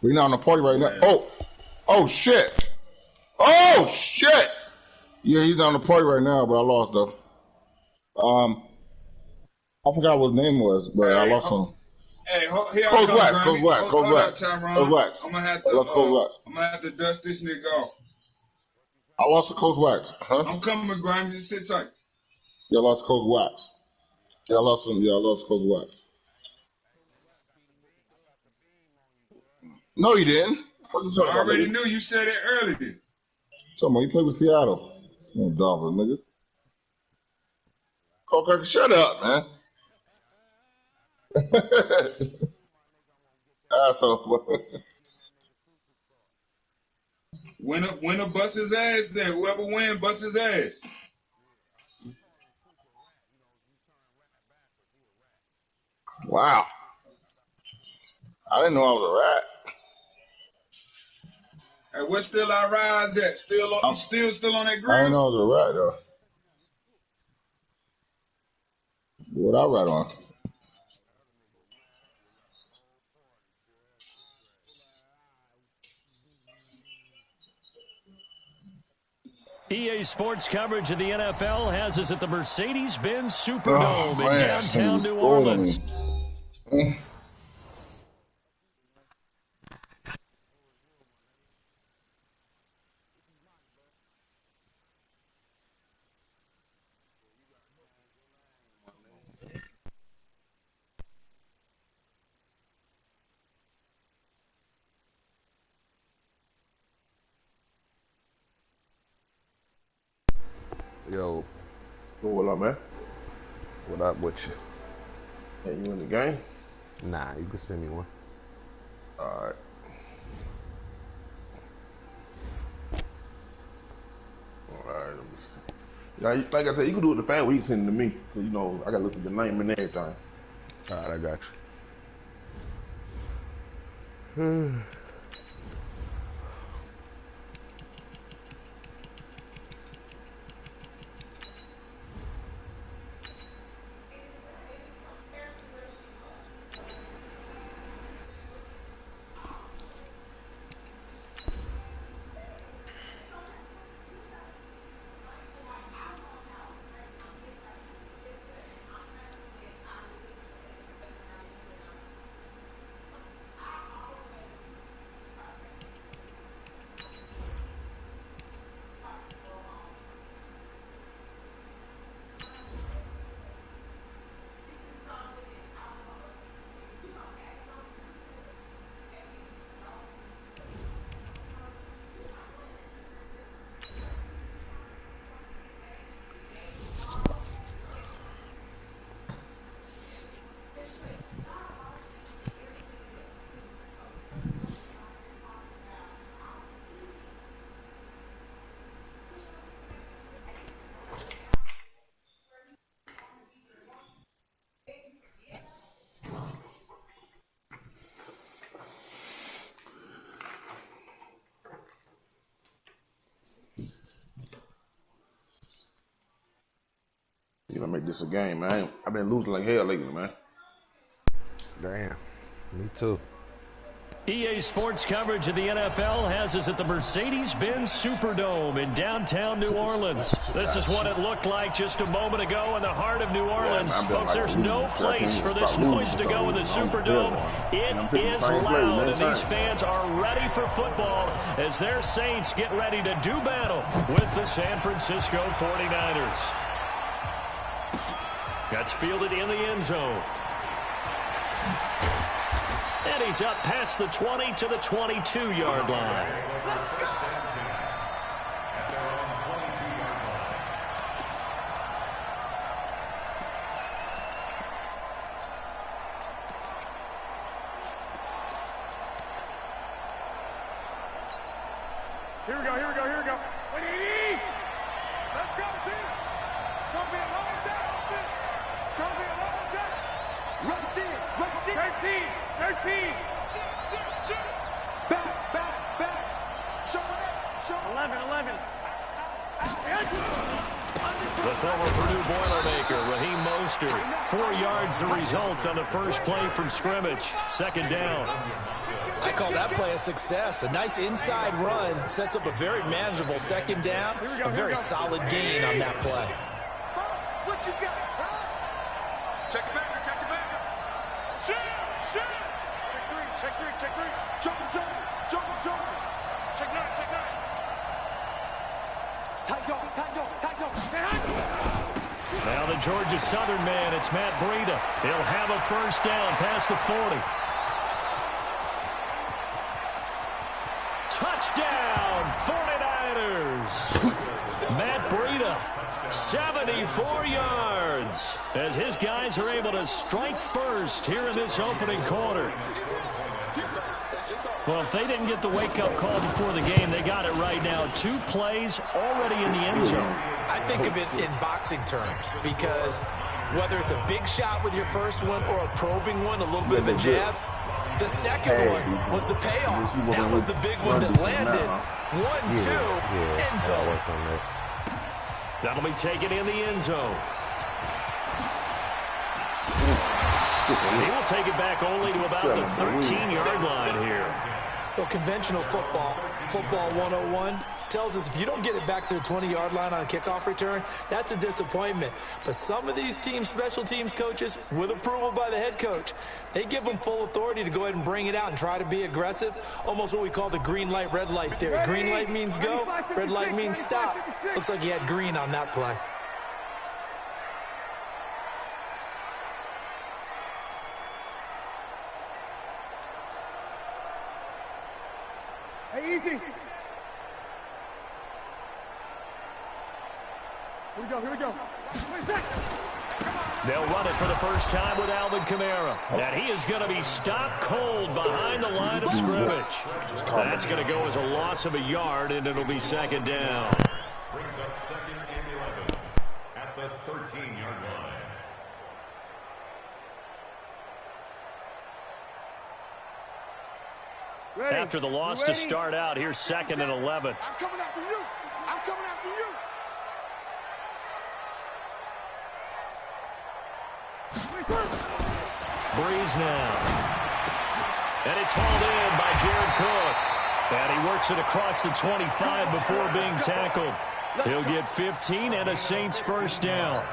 We're not on the party right now. Oh shit. Oh shit. Yeah, he's on the party right now, but I lost though. I forgot what his name was, but I lost him. Hey, here Coach I come, Wax, Grammy. Coach Wax, Hold Coach Wax. up, Tyrone. Coach Wax. I'm gonna have to dust this nigga off. I lost to Coach Wax. Huh? I'm coming, Grammy. Just sit tight. Yeah, I lost to Coach Wax. Yeah, I lost him. Yeah, I lost to Coach Wax. No, you didn't. I already knew you said it earlier. Talking about you played with Seattle. Oh, Dolphins, nigga. Coach, shut up, man. Asshole. Winner bust his ass then. Whoever wins, bust his ass. Wow. I didn't know I was a rat. Hey, where Still I Rise at? Still on that grill? I didn't know I was a rat, though. What I rat on? EA Sports coverage of the NFL has us at the Mercedes-Benz Superdome in downtown New Orleans. Yo. What up, man? What up with you? Hey, you in the game? Nah, you can send me one. Alright. Alright, let me see. Yeah, like I said, you can do it the fan week send it to me. Cause you know, I gotta look at the name and everything. Alright, I got you. You gonna make this a game, man. I've been losing like hell lately, man. Damn. Me too. EA Sports coverage of the NFL has us at the Mercedes-Benz Superdome in downtown New Orleans. This is what it looked like just a moment ago in the heart of New Orleans. Folks, there's no place for this noise to go in the Superdome. It is loud, and these fans are ready for football as their Saints get ready to do battle with the San Francisco 49ers. That's fielded in the end zone. And he's up past the 20 to the 22-yard line. Here we go. What do you need? Let's go, team. It's going to be a long day on this. It's going to be a long day. Rush it. 13. Back. Show it. 11. The former Purdue Boilermaker, Raheem Mostert. 4 yards the result on the first play from scrimmage. Second down. I call that play a success. A nice inside run sets up a very manageable second down, a very solid gain on that play. What you got, huh? Check it back, check it back. Shoot. Check three. Jump him. Check nine. Tight dog. Now the Georgia Southern man, it's Matt Breida. He'll have a first down past the 40. Touchdown, 49ers. Matt Breida, 74 yards, as his guys are able to strike first here in this opening quarter. Well, if they didn't get the wake-up call before the game, they got it right now. 2 plays already in the end zone. I think of it in boxing terms, because whether it's a big shot with your first one or a probing one, a little bit of a jab, the second one was the payoff. That was the big one that landed. 1-2, end zone. That'll be taken in the end zone. And he will take it back only to about the 13-yard line here. Well, conventional football 101, tells us if you don't get it back to the 20-yard line on a kickoff return, that's a disappointment. But some of these special teams coaches, with approval by the head coach, they give them full authority to go ahead and bring it out and try to be aggressive, almost what we call the green light, red light theory. Green light means go, red light means stop. Looks like he had green on that play. Hey, easy. Here we go. They'll run it for the first time with Alvin Kamara. And he is going to be stopped cold behind the line of scrimmage. That's going to go as a loss of a yard, and it'll be second down. Brings up second and 11 at the 13-yard line. Ready. After the loss to start out, here's second and 11. I'm coming after you. Breeze now. And it's hauled in by Jared Cook. And he works it across the 25 before being tackled. He'll get 15 and a Saints first down.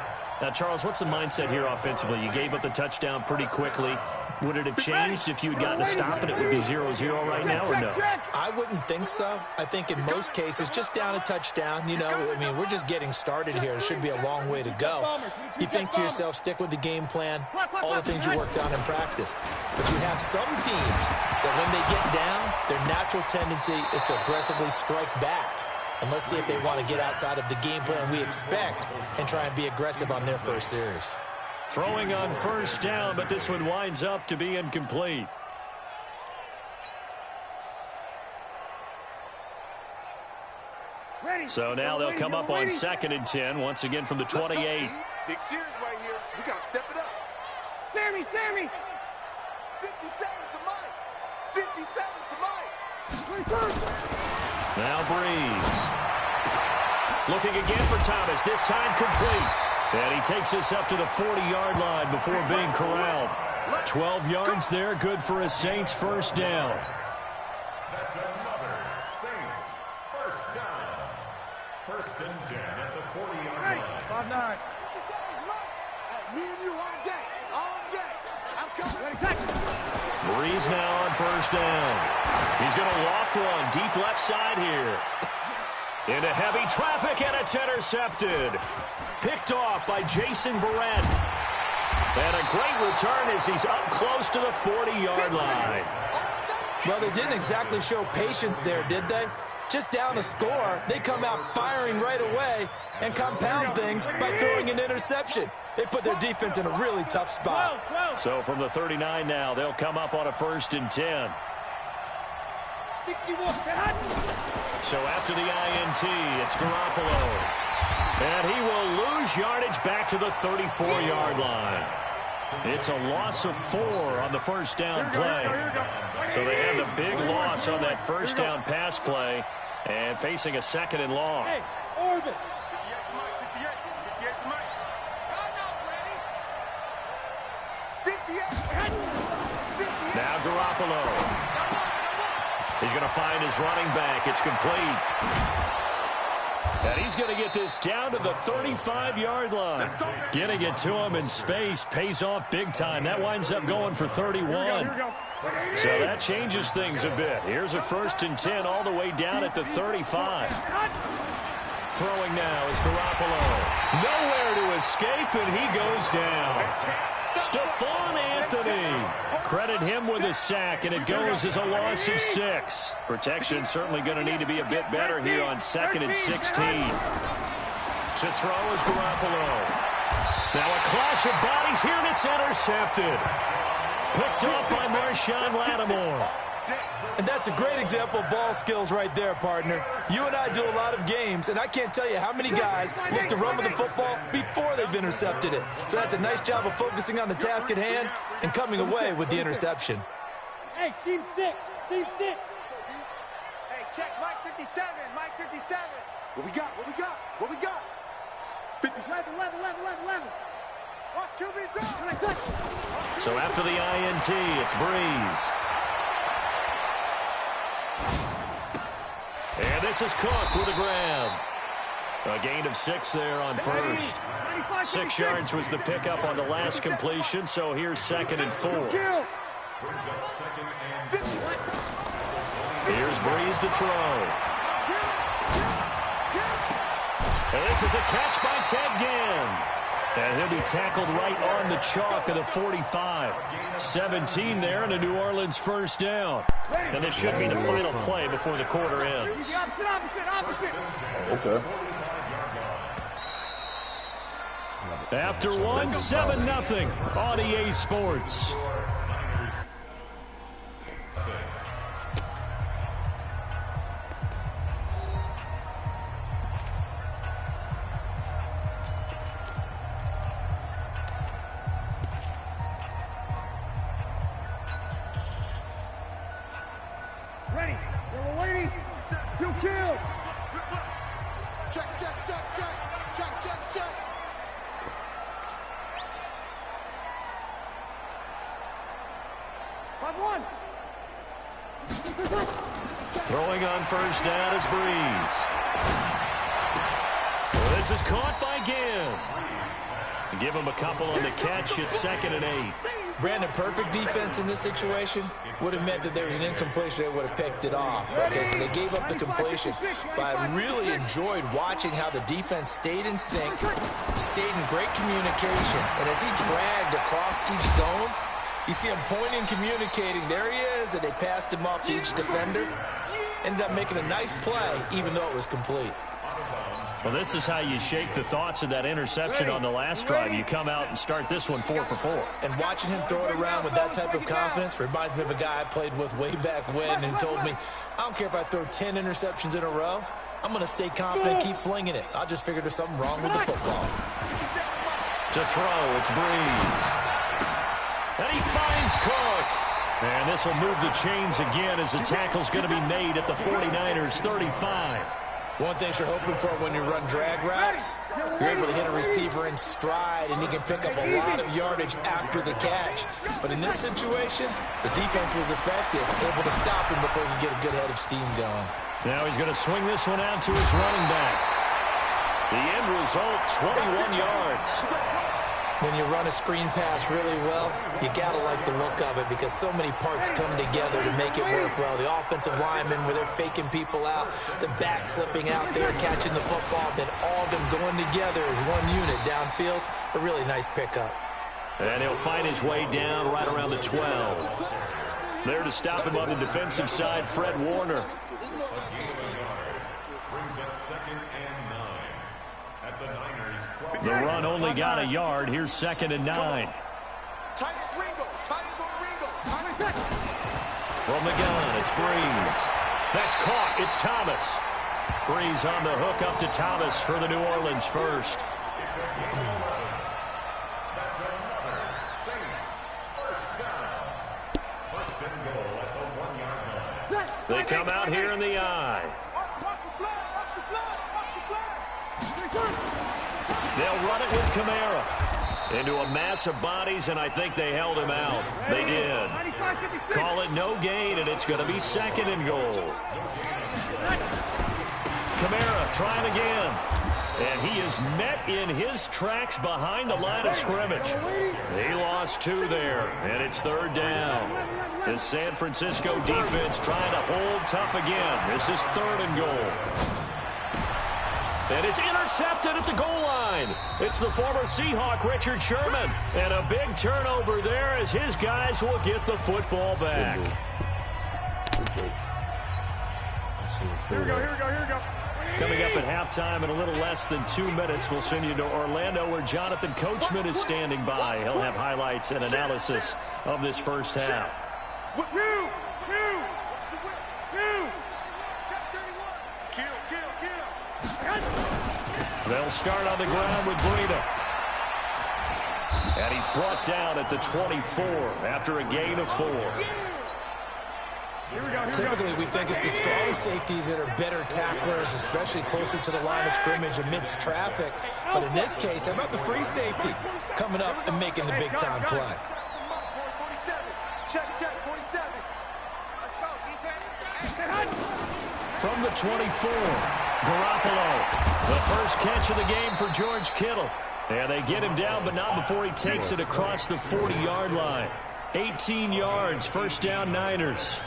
Now, Charles, what's the mindset here offensively? You gave up the touchdown pretty quickly. Would it have changed if you had gotten a stop and it would be 0-0 right now, or no? I wouldn't think so. I think in most cases, just down a touchdown, you know, I mean, we're just getting started here. It should be a long way to go. You think to yourself, stick with the game plan, all the things you worked on in practice. But you have some teams that when they get down, their natural tendency is to aggressively strike back. And let's see if they want to get outside of the game plan we expect and try and be aggressive on their first series. Throwing on first down, but this one winds up to be incomplete. So now they'll come up on second and 10, once again from the 28. Big series right here. We got to step it up. Sammy. 57 to Mike. 57 to Mike. Now Breeze. Looking again for Thomas, this time complete. And he takes us up to the 40-yard line before being corralled. 12 yards there, good for a Saints first down. That's another Saints first down. First and 10 at the 40-yard line. 5-9. Me and you all day. I'm coming. Breeze now on first down. He's going to loft one deep left side here. Into heavy traffic, and it's intercepted. Picked off by Jason Verrett. And a great return as he's up close to the 40-yard line. Well, they didn't exactly show patience there, did they? Just down a score, they come out firing right away and compound things by throwing an interception. They put their defense in a really tough spot. So from the 39 now, they'll come up on a first and 10. 61. So after the INT, it's Garoppolo. And he will lose yardage back to the 34-yard line. It's a loss of 4 on the first down play. So they had the big loss on that first down pass play and facing a second and long. Hey, Orbit. Now Garoppolo. He's going to find his running back. It's complete. And he's going to get this down to the 35-yard line. Getting it to him in space pays off big time. That winds up going for 31. So that changes things a bit. Here's a 1st and 10 all the way down at the 35. Throwing now is Garoppolo. Nowhere to escape, and he goes down. Stephon Anthony. Credit him with a sack, and it goes as a loss of 6. Protection certainly going to need to be a bit better here on 2nd and 16. To throw is Garoppolo. Now a clash of bodies here, and it's intercepted. Picked off by Marshawn Lattimore. And that's a great example of ball skills right there, partner. You and I do a lot of games, and I can't tell you how many guys look to run with the football before they've intercepted it. So that's a nice job of focusing on the task at hand and coming away with the interception. Hey, seam 6. Seam 6. Hey, check Mike 57. Mike 57. What we got? What we got? What we got? 57. 11. Watch QB drop. So after the INT, it's Breeze. And this is Cook with a grab. A gain of 6 there on first. 6 yards was the pickup on the last completion, so here's 2nd and 4. Here's Breeze to throw. And this is a catch by Ted Ginn. And he'll be tackled right on the chalk of the 45. 17 there and a New Orleans 1st down. And this should be the final play before the quarter ends. Okay. After 1, 7-0 on EA Sports. Ready. We're waiting. You kill. Check. 5-1. Throwing on 1st down is Breeze. Well, this is caught by Ginn. Give him a couple on the catch. It's 2nd and 8. Brandon, perfect defense in this situation would have meant that there was an incompletion. They would have picked it off. Okay, so they gave up the completion. But I really enjoyed watching how the defense stayed in sync, stayed in great communication. And as he dragged across each zone, you see him pointing, communicating. There he is, and they passed him off to each defender. Ended up making a nice play, even though it was complete. Well, this is how you shake the thoughts of that interception on the last drive. You come out and start this one 4 for 4. And watching him throw it around with that type of confidence reminds me of a guy I played with way back when and told me, I don't care if I throw 10 interceptions in a row. I'm going to stay confident, keep flinging it. I just figured there's something wrong with the football. To throw, it's Breeze. And he finds Cook. And this will move the chains again as the tackle's going to be made at the 49ers 35. One thing you're hoping for when you run drag routes, you're able to hit a receiver in stride, and he can pick up a lot of yardage after the catch. But in this situation, the defense was effective, able to stop him before he could get a good head of steam going. Now he's going to swing this one out to his running back. The end result, 21 yards. When you run a screen pass really well, you got to like the look of it because so many parts come together to make it work well. The offensive linemen, where they're faking people out, the back slipping out there, catching the football, then all of them going together as one unit downfield. A really nice pickup. And he'll find his way down right around the 12. There to stop him on the defensive side, Fred Warner. The run only got a yard. Here's 2nd and 9. From the gun, it's Breeze. That's caught. It's Thomas. Breeze on the hook up to Thomas for the New Orleans 1st. That's another Saints 1st down. 1st and goal at the 1-yard line. They come out here in the eye. They'll run it with Kamara. into a mass of bodies, and I think they held him out. They did. Call it no gain, and it's going to be 2nd and goal. Kamara trying again. And he is met in his tracks behind the line of scrimmage. He lost 2 there, and it's 3rd down. The San Francisco defense trying to hold tough again. This is 3rd and goal. And it's intercepted at the goal line. It's the former Seahawk, Richard Sherman. And a big turnover there as his guys will get the football back. Here we go, here we go, here we go. Coming up at halftime in a little less than 2 minutes, we'll send you to Orlando where Jonathan Coachman is standing by. He'll have highlights and analysis of this first half. They'll start on the ground with Breida. And he's brought down at the 24 after a gain of 4. Typically, we think it's the strong safeties that are better tacklers, especially closer to the line of scrimmage amidst traffic. But in this case, how about the free safety coming up and making the big-time play? From the 24, Garoppolo. The first catch of the game for George Kittle. And they get him down, but not before he takes it across the 40-yard line. 18 yards, 1st down Niners.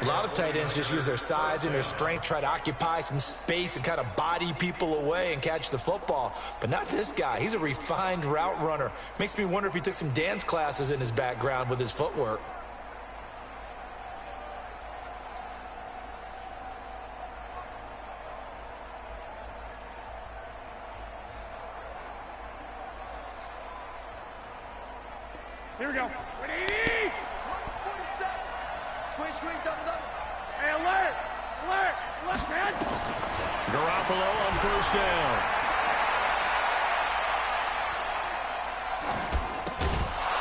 A lot of tight ends just use their size and their strength, try to occupy some space and kind of body people away and catch the football. But not this guy. He's a refined route runner. Makes me wonder if he took some dance classes in his background with his footwork. Here we go. Squeeze, double. Hey, alert, man. Garoppolo on 1st down.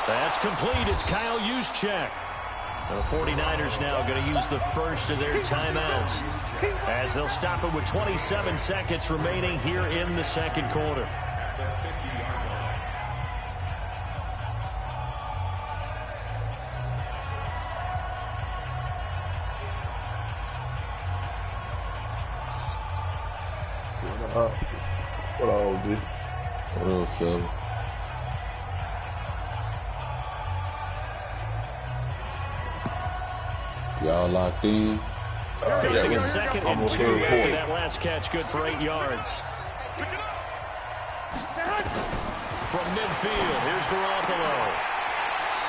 That's complete. It's Kyle Juszczyk. The 49ers now going to use the first of their timeouts as they'll stop it with 27 seconds remaining here in the 2nd quarter. What all, dude? What else, Shelby? Y'all locked in? Facing a 2nd and 2 after that last catch, good for 8 yards. From midfield, here's Garoppolo.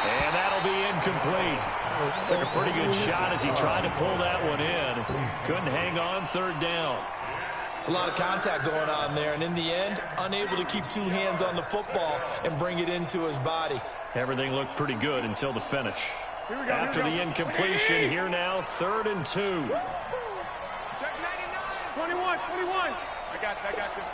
And that'll be incomplete. Took a pretty good shot as he tried to pull that one in. Couldn't hang on, 3rd down. It's a lot of contact going on there, and in the end, unable to keep 2 hands on the football and bring it into his body. Everything looked pretty good until the finish. After the incompletion, here now, 3rd and 2. 21. I got this.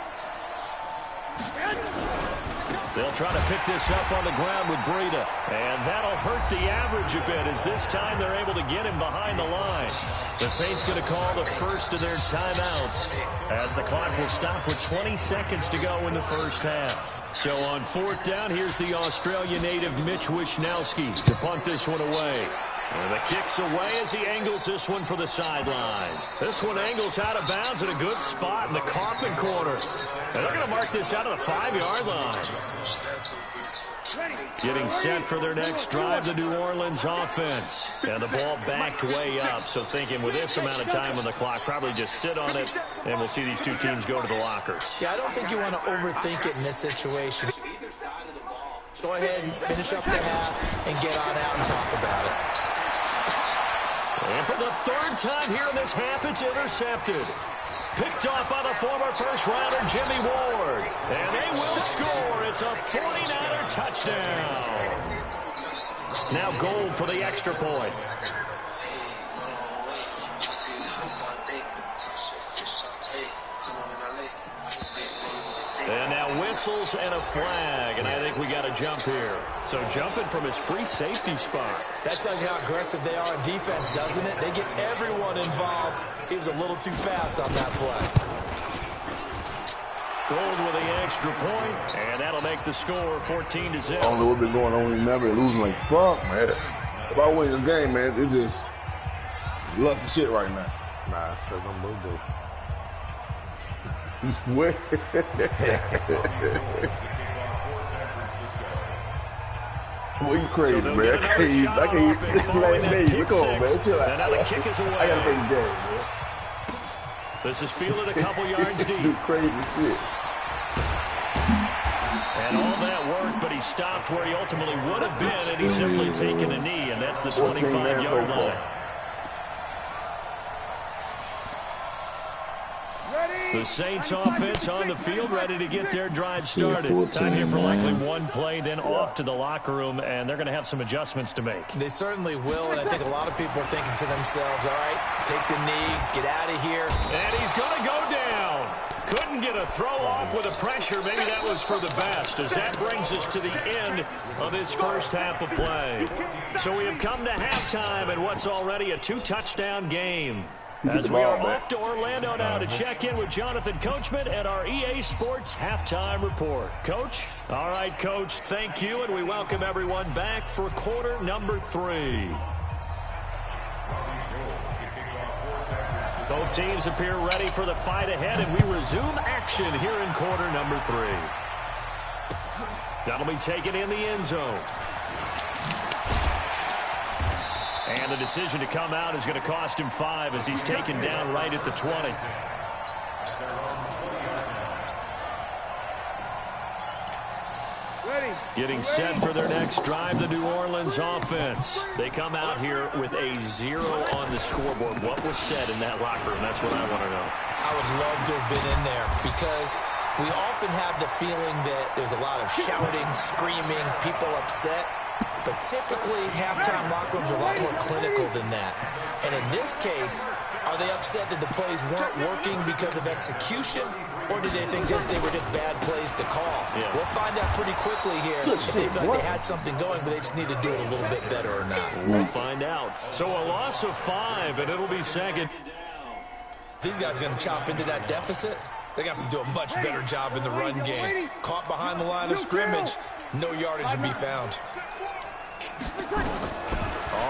They'll try to pick this up on the ground with Breida. And that'll hurt the average a bit as this time they're able to get him behind the line. The Saints going to call the first of their timeouts as the clock will stop with 20 seconds to go in the first half. So on 4th down, here's the Australia native Mitch Wishnowsky to punt this one away. And the kick's away as he angles this one for the sideline. This one angles out of bounds in a good spot in the coffin corner. And they're going to mark this out of the 5-yard line. Getting set for their next drive, the New Orleans offense. And the ball backed way up. So thinking with this amount of time on the clock, probably just sit on it, and we'll see these 2 teams go to the lockers. Yeah, I don't think you want to overthink it in this situation. Go ahead and finish up the half and get on out and talk about it. And for the 3rd time here in this half, it's intercepted. Picked off by the former first-rounder Jimmy Ward. And they will score. It's a 49er touchdown. Now goal for the extra point. And now whistles and a flag, and I think we got a jump here. So jumping from his free safety spot. That tells you how aggressive they are on defense, doesn't it? They get everyone involved. He was a little too fast on that play. Gold with the extra point, and that'll make the score 14-0. I don't know what's been going on in never losing like fuck, man. If I win this game, man, it's just lucky shit right now. Nah, it's because I'm boo-boo. What? Boy, you crazy, so man. I can't this last day. Come on, man. Chill out. And now the kick is away. I gotta play the game, man. This is fielded a couple yards deep. This crazy shit. And all that work, but he stopped where he ultimately would have been, and he's simply taken a knee, and that's the 25-yard line. The Saints offense on the field, ready to get their drive started. Time here for likely one play, then off to the locker room, and they're going to have some adjustments to make. They certainly will, and I think a lot of people are thinking to themselves, all right, take the knee, get out of here. And he's going to go down. Couldn't get a throw off with the pressure. Maybe that was for the best, as that brings us to the end of this first half of play. So we have come to halftime in what's already a 2-touchdown game. As we are off to Orlando now to check in with Jonathan Coachman at our EA Sports Halftime Report. Coach? All right, Coach, thank you, and we welcome everyone back for quarter number 3. Both teams appear ready for the fight ahead, and we resume action here in quarter number 3. That'll be taken in the end zone. And the decision to come out is going to cost him 5 as he's taken down right at the 20. Getting set for their next drive, the New Orleans offense. They come out here with a 0 on the scoreboard. What was said in that locker room? That's what I want to know. I would love to have been in there because we often have the feeling that there's a lot of shouting, screaming, people upset. But typically, halftime locker rooms are a lot more clinical than that. And in this case, are they upset that the plays weren't working because of execution? Or did they think they were just bad plays to call? Yeah. We'll find out pretty quickly here if they feel like they had something going, but they just need to do it a little bit better or not. We'll find out. So a loss of 5, and it'll be second. These guys are going to chop into that deficit. They're going to have to do a much better job in the run game. Caught behind the line of scrimmage, no yardage to be found.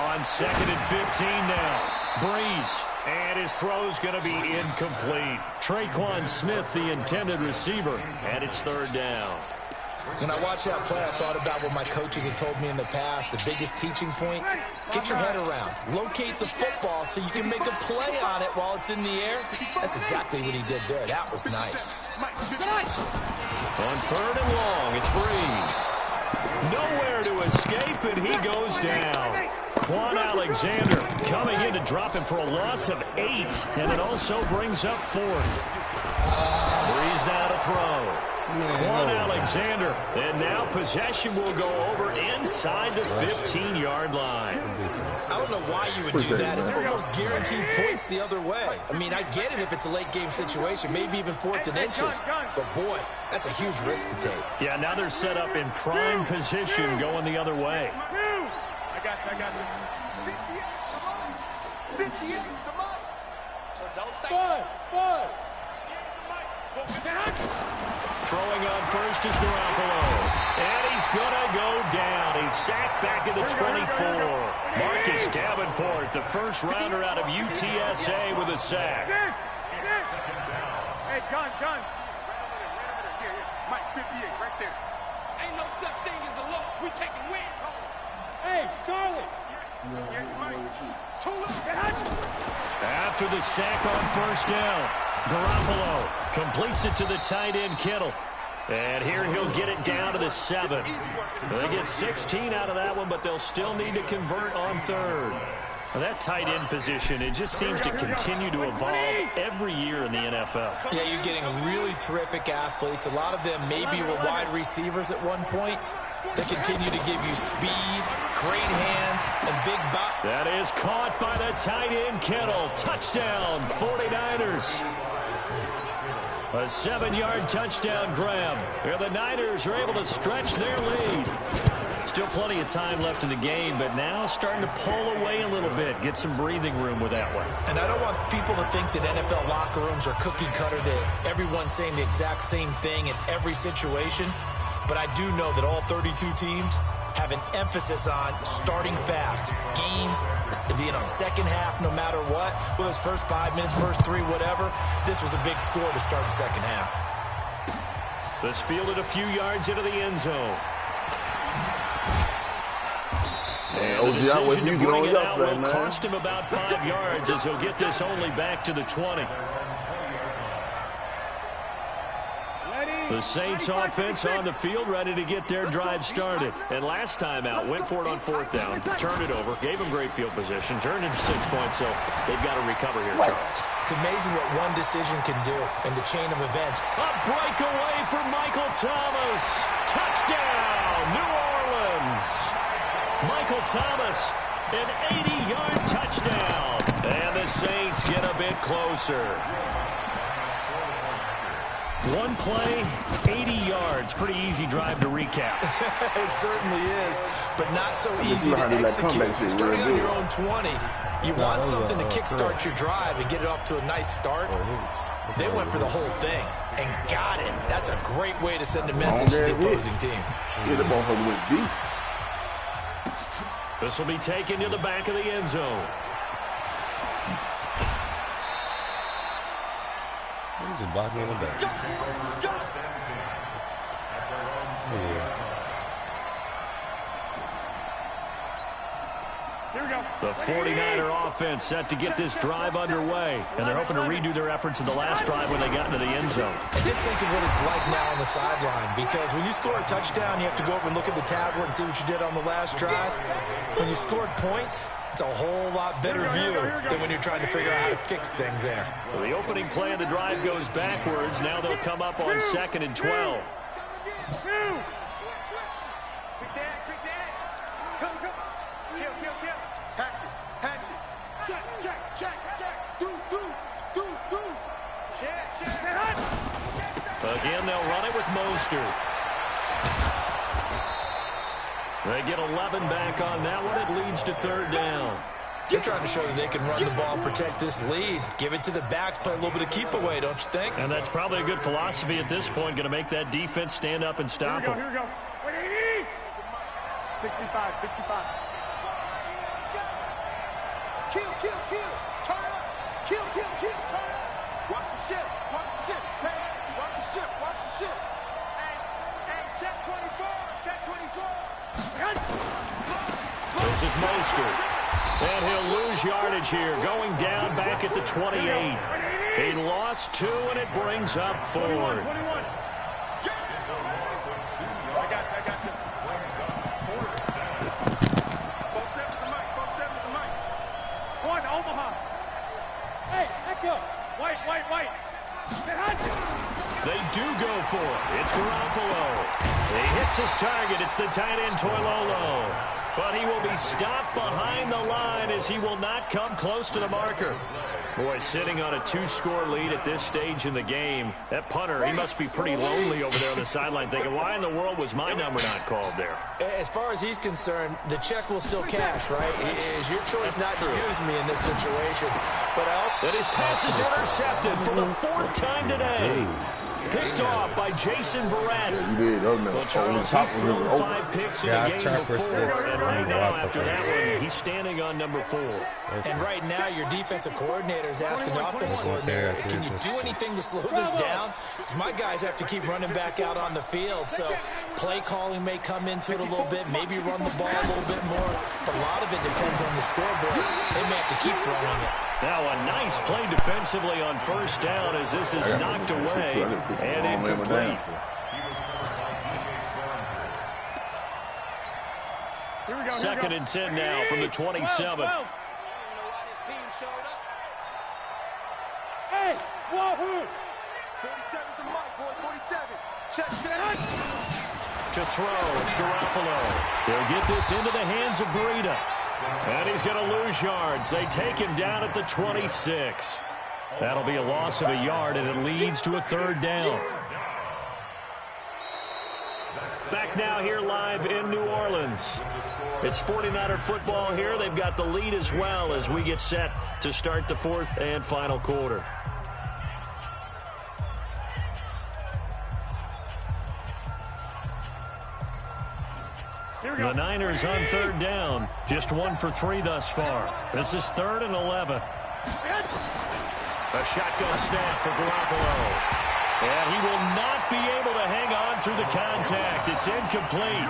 On 2nd and 15 now. Breeze. And his throw's going to be incomplete. Traquan Smith, the intended receiver. And it's 3rd down. When I watched that play, I thought about what my coaches have told me in the past. The biggest teaching point, get your head around. Locate the football so you can make a play on it while it's in the air. That's exactly what he did there. That was nice. On 3rd and long, it's Breeze. Nowhere to escape, and he goes down. Quan Alexander coming in to drop him for a loss of 8, and it also brings up 4th. Breeze now to throw. Quan Alexander, and now possession will go over inside the 15-yard line. I don't know why you would do that. It's almost guaranteed points the other way. I mean, I get it if it's a late-game situation, maybe even 4th and inches. But, boy, that's a huge risk to take. Yeah, now they're set up in prime position going the other way. I got you. 58, come on. So don't say Bud. Throwing on first is Garoppolo. And he's going to go down. He's sacked back at the 24. Marcus Davenport, the first rounder out of UTSA with a sack. Hey, gun. Here. Mike, 58, right there. Ain't no such thing as a loss. We taking wins home. Hey, Charlie. After the sack on first down, Garoppolo completes it to the tight end, Kittle. And here he'll get it down to the 7. They get 16 out of that one, but they'll still need to convert on 3rd. Now that tight end position, it just seems to continue to evolve every year in the NFL. Yeah, you're getting really terrific athletes. A lot of them maybe were wide receivers at one point. They continue to give you speed, great hands, and big bop. That is caught by the tight end, Kittle. Touchdown, 49ers. A 7-yard touchdown grab. Here the Niners are able to stretch their lead. Still plenty of time left in the game, but now starting to pull away a little bit. Get some breathing room with that one. And I don't want people to think that NFL locker rooms are cookie cutter, that everyone's saying the exact same thing in every situation. But I do know that all 32 teams have an emphasis on starting fast. Game, second half, no matter what. Well, it's first 5 minutes, first 3, whatever. This was a big score to start the second half. This fielded a few yards into the end zone. And the decision to bring it out will cost him about 5 yards as he'll get this only back to the 20. The Saints offense on the field, ready to get their drive started. And last time out, went for it on 4th down, turned it over, gave them great field position, turned into 6 points, so they've got to recover here, Charles. It's amazing what one decision can do in the chain of events. A breakaway for Michael Thomas. Touchdown, New Orleans. Michael Thomas, an 80-yard touchdown. And the Saints get a bit closer. One play, 80 yards. Pretty easy drive to recap. It certainly is, but not so easy to execute. Starting on your own 20, you want something to kickstart your drive and get it off to a nice start. They went for the whole thing and got it. That's a great way to send a message to the opposing team. Yeah, the motherfucker went deep. This will be taken to the back of the end zone. He's just blocking in the back. Here we go. The 49er offense set to get this drive underway. And they're hoping to redo their efforts in the last drive when they got into the end zone. And just think of what it's like now on the sideline, because when you score a touchdown, you have to go over and look at the tablet and see what you did on the last drive. When you scored points, it's a whole lot better view than when you're trying to figure out how to fix things there. So the opening play of the drive goes backwards. Now they'll come up on 2nd and 12. Again, they'll run it with Mostert. They get 11 back on that one. It leads to 3rd down. They're trying to show that they can run the ball and protect this lead. Give it to the backs, play a little bit of keep away, don't you think? And that's probably a good philosophy at this point. Going to make that defense stand up and stop them. Here we go. 65, 55. Kill, turn up. Kill, turn up. Watch the ship, hey, watch the ship. Hey, check 24. This is Mostert. And he'll lose yardage here, going down back at the 28. He lost 2, and it brings up 4th. 21. I got you. 4-7 the mic. One, Omaha. Hey, echo. White. They do go for it. It's Garoppolo. He hits his target. It's the tight end, Toilolo. But he will be stopped behind the line as he will not come close to the marker. Boy, sitting on a 2-score lead at this stage in the game. That punter, he must be pretty lonely over there on the sideline thinking, why in the world was my number not called there? As far as he's concerned, the check will still cash, right? It is your choice not to use me in this situation. But his pass is intercepted for the 4th time today. Picked off by Jason Verrett. Well, Charles, he's thrown 5 picks in the game before, and right now, after that one, he's standing on number 4. And right now, your defensive coordinator is asking the offensive coordinator, can you do anything to slow this down? Because my guys have to keep running back out on the field, so play calling may come into it a little bit, maybe run the ball a little bit more, but a lot of it depends on the scoreboard. They may have to keep throwing it. Now a nice play defensively on 1st down as this is knocked away and incomplete. Second and 10 now from the 27. Hey, wahoo! 47's the mic, boy, 47. Check. To throw, it's Garoppolo. They'll get this into the hands of Breida. And he's going to lose yards. They take him down at the 26. That'll be a loss of a yard, and it leads to a 3rd down. Back back now here live in New Orleans. It's 49er football here. They've got the lead as well as we get set to start the fourth and final quarter. The Niners on third down. Just 1 for 3 thus far. This is 3rd and 11. A shotgun snap for Garoppolo. And he will not be able to hang on through the contact. It's incomplete.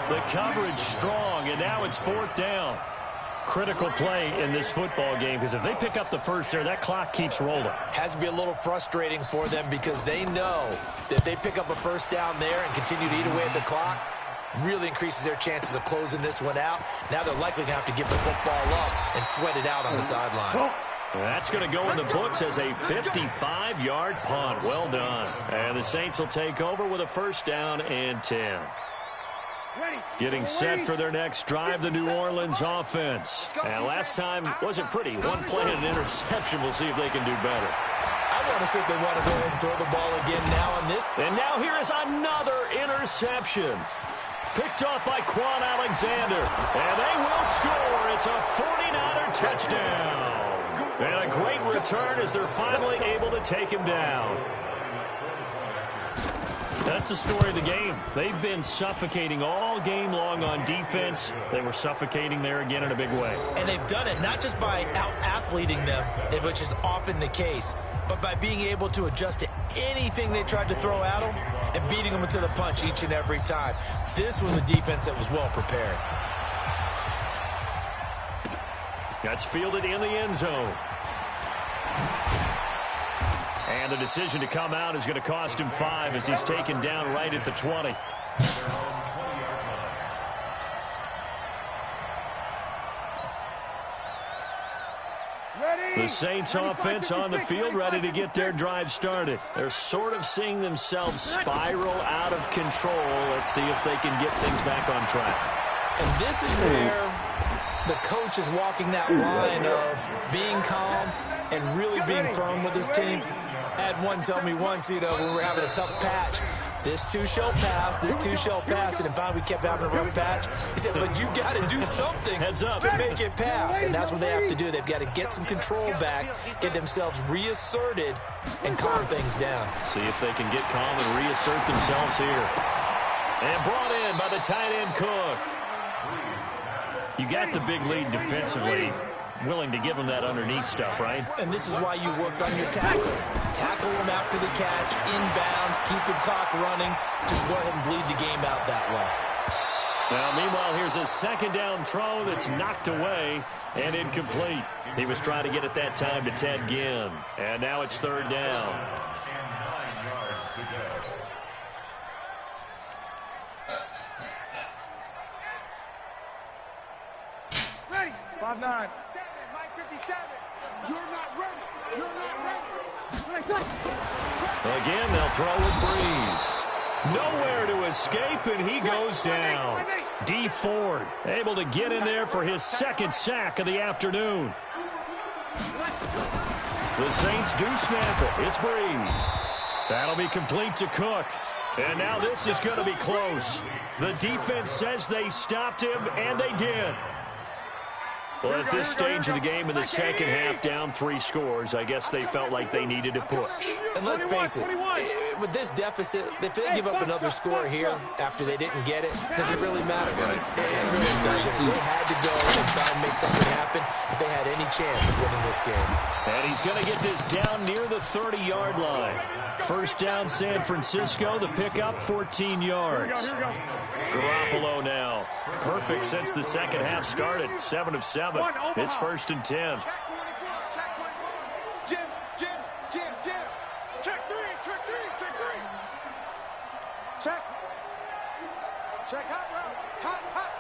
The coverage strong, and now it's 4th down. Critical play in this football game, because if they pick up the first there, that clock keeps rolling. Has to be a little frustrating for them because they know that if they pick up a first down there and continue to eat away at the clock, really increases their chances of closing this one out. Now they're likely going to have to give the football up and sweat it out on the sideline. That's going to go in the books as a 55-yard punt. Well done. And the Saints will take over with a 1st down and 10. Getting set for their next drive, the New Orleans offense. And last time wasn't pretty. One play and an interception. We'll see if they can do better. I want to see if they want to go ahead and throw the ball again now on this. And now here is another interception. Picked off by Quan Alexander. And they will score. It's a 49er touchdown. And a great return as they're finally able to take him down. That's the story of the game. They've been suffocating all game long on defense. They were suffocating there again in a big way. And they've done it not just by out-athleting them, which is often the case, but by being able to adjust to anything they tried to throw at them and beating them to the punch each and every time. This was a defense that was well prepared. That's fielded in the end zone. And the decision to come out is going to cost him 5 as he's taken down right at the 20. The Saints offense on the field ready to get their drive started. They're sort of seeing themselves spiral out of control. Let's see if they can get things back on track. And this is where the coach is walking that line of being calm and really being firm with his team. I had one tell me once, when we were having a tough patch, this too shall pass, this too shall pass. And finally we kept having a rough patch. He said, but you got to do something to make it pass. And that's what they have to do. They've got to get some control back, get themselves reasserted, and calm things down. See if they can get calm and reassert themselves here. And brought in by the tight end Cook. You got the big lead defensively. Willing to give them that underneath stuff, right? And this is why you work on your tackle. Tackle them after the catch, inbounds, keep the clock running. Just go ahead and bleed the game out that way. Now, meanwhile, here's a 2nd down throw that's knocked away and incomplete. He was trying to get it that time to Ted Ginn. And now it's 3rd down. 9 yards to go. Ready. 5-9. Mike 57. You're not ready. You're not ready. Again, they'll throw with Breeze. Nowhere to escape, and he goes down. D. Ford able to get in there for his 2nd sack of the afternoon. The Saints do snap it. It's Breeze. That'll be complete to Cook. And now this is going to be close. The defense says they stopped him, and they did. Well, at this stage of the game in the second half, down 3 scores, I guess they felt like they needed to push. And let's face it, with this deficit, if they give up another score here after they didn't get it, does it really matter? It really doesn't. They had to go and try and make something happen if they had any chance of winning this game. And he's going to get this down near the 30-yard line. 1st down, San Francisco. The pickup, 14 yards. Garoppolo now. Perfect since the second half started. 7 of 7. It's 1st and 10. Jim. Check 3. Check hot route. Hot.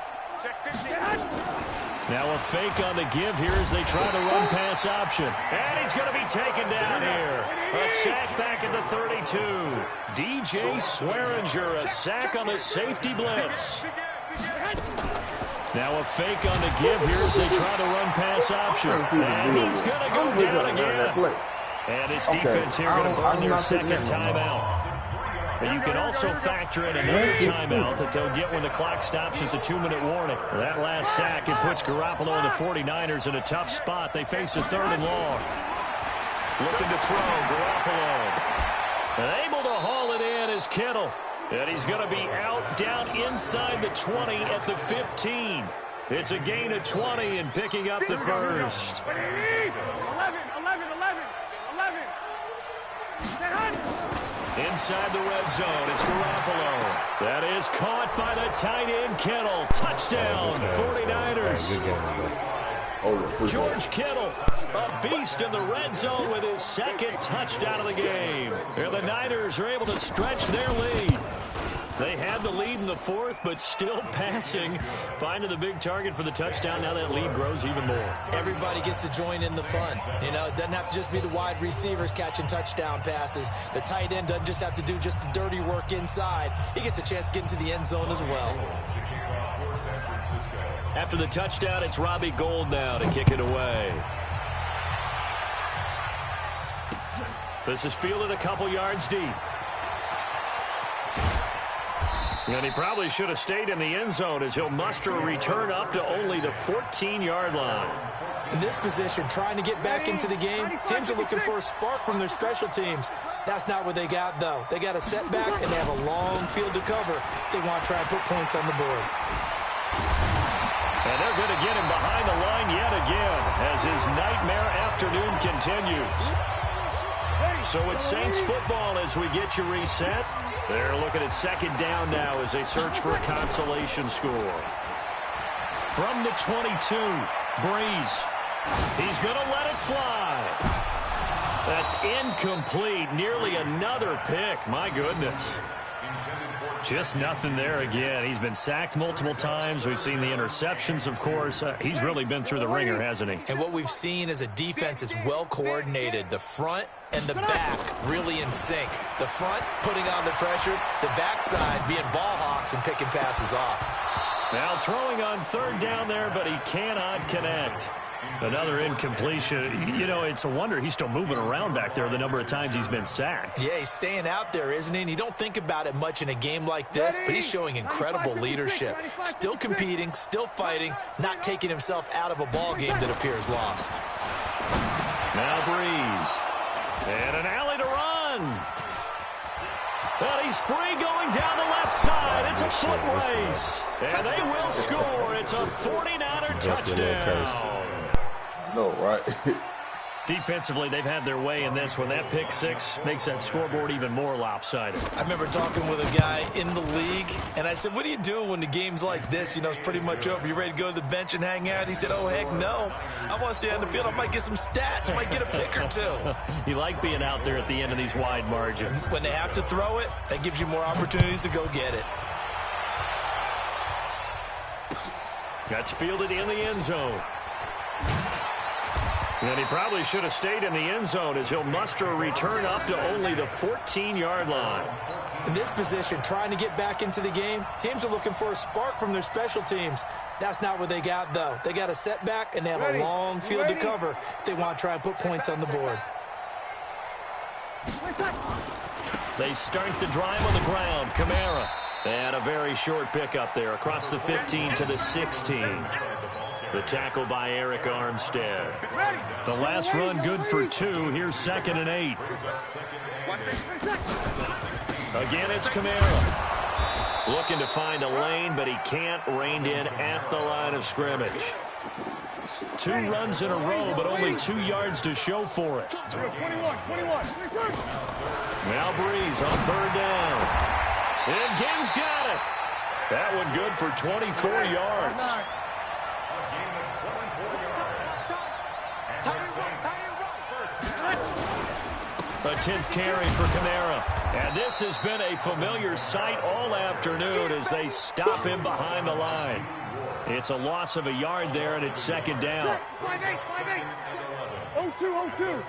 Check 50. Now a fake on the give here as they try the run-pass option. And he's going to be taken down here. A sack back at the 32. DJ Swearinger, a sack on the safety blitz. Now a fake on the give here as they try the run-pass option. And he's going to go down again. And his defense here going to burn their 2nd timeout. And you can also factor in another timeout that they'll get when the clock stops at the 2-minute warning. That last sack, it puts Garoppolo and the 49ers in a tough spot. They face a 3rd and long. Looking to throw, Garoppolo. And able to haul it in is Kittle. And he's going to be out down inside the 20 at the 15. It's a gain of 20 and picking up the first. 11. Inside the red zone, it's Garoppolo. That is caught by the tight end, Kittle. Touchdown, 49ers. George Kittle, a beast in the red zone with his 2nd touchdown of the game. And the Niners are able to stretch their lead. They had the lead in the 4th, but still passing. Finding the big target for the touchdown. Now that lead grows even more. Everybody gets to join in the fun. You know, it doesn't have to just be the wide receivers catching touchdown passes. The tight end doesn't just have to do just the dirty work inside. He gets a chance to get into the end zone as well. After the touchdown, it's Robbie Gould now to kick it away. This is fielded a couple yards deep. And he probably should have stayed in the end zone as he'll muster a return up to only the 14-yard line. In this position, trying to get back into the game, teams are looking for a spark from their special teams. That's not what they got, though. They got a setback, and they have a long field to cover if they want to try and put points on the board. And they're going to get him behind the line yet again as his nightmare afternoon continues. So it's Saints football as we get you reset. They're looking at 2nd down now as they search for a consolation score. From the 22, Breeze. He's going to let it fly. That's incomplete. Nearly another pick. My goodness. Just nothing there again. He's been sacked multiple times. We've seen the interceptions, of course. He's really been through the ringer, hasn't he? And what we've seen is a defense that's well coordinated. The front and the back really in sync. The front putting on the pressure, the backside being ball hawks and picking passes off. Now throwing on 3rd down there, but he cannot connect. Another incompletion. You know, it's a wonder he's still moving around back there the number of times he's been sacked. Yeah, he's staying out there, isn't he? And you don't think about it much in a game like this, but he's showing incredible leadership. Still competing, still fighting, not taking himself out of a ball game that appears lost. Now Breeze. And an alley to run. But he's free going down the left side. It's a foot race. And they will score. It's a 49er touchdown. No, right? Defensively, they've had their way in this one. That pick 6 makes that scoreboard even more lopsided. I remember talking with a guy in the league, and I said, what do you do when the game's like this? You know, it's pretty much over. You ready to go to the bench and hang out? He said, oh, heck no. I want to stay on the field. I might get some stats. I might get a pick or two. You like being out there at the end of these wide margins. When they have to throw it, that gives you more opportunities to go get it. That's fielded in the end zone. And he probably should have stayed in the end zone as he'll muster a return up to only the 14-yard line. In this position, trying to get back into the game, teams are looking for a spark from their special teams. That's not what they got, though. They got a setback, and they have a long field to cover if they want to try and put points on the board. They start the drive on the ground. Kamara. And a very short pickup there across the 15 to the 16. The tackle by Eric Armstead. The last run good for 2. Here's 2nd and 8. Again, it's Kamara. Looking to find a lane, but he can't. Reined in at the line of scrimmage. 2 runs in a row, but only 2 yards to show for it. Now Breeze on 3rd down. And Gibbs got it. That one good for 24 yards. A 10th carry for Kamara. And this has been a familiar sight all afternoon as they stop him behind the line. It's a loss of a yard there, and it's 2nd down. 5-8. 0-2.